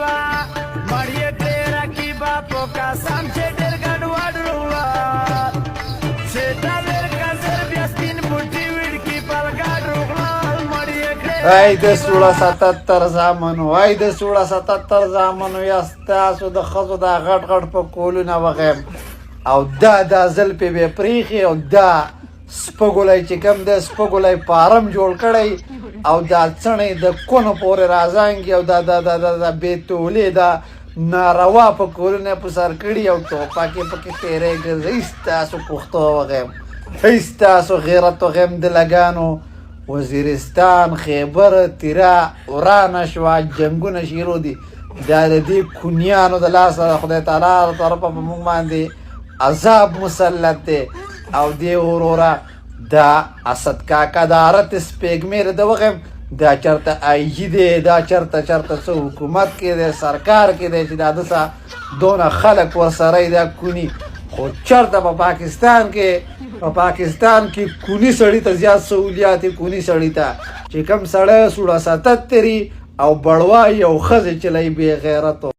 رقیبا مړی کړې رقیبا په قسم چې ډېر ګډوډ روغلل چې ډالر کزر بیا سپین بوټي وړکي پر ګډ روغلل مړی کړې ای د 1677 زامنو ای د 1677 زامنو یا ستاسو د ښځو دا غټ غټ په کولونه وغیم او دا زلفې به پریښي او دا سپږولی چې کوم د سپږولی فارم جوړ کړی او دا څڼې د کونو پورې رازانګي او دا بېتولې دا ناروا په کولونه په سر کړي او ټوپکې پکې تېری ګرځي ستاسو پښتو وغیم ستاسو غیرت وغیم د لګانو وزیرستان خیبر تیرا ورانه شوه جنګونه شروع دي دا د دې کونیانو د لاسه خدای تعالی له طرفه په موږ باندې عذاب مسلط دی او دی وروره دا اسد کاکا د عرت سپېږمې د وغیم دا چرته آی جي دی دا چرته څه حکومت کې دی سرکار کې دی چې دا دسه دونه خلک ورسره دا کونی خو چرته په پاکستان کې کونی سړي ته زیات سهولیات کونی سړي ته چې کم سړی 1677 او بړوای او ښځې چلی بې غیرتو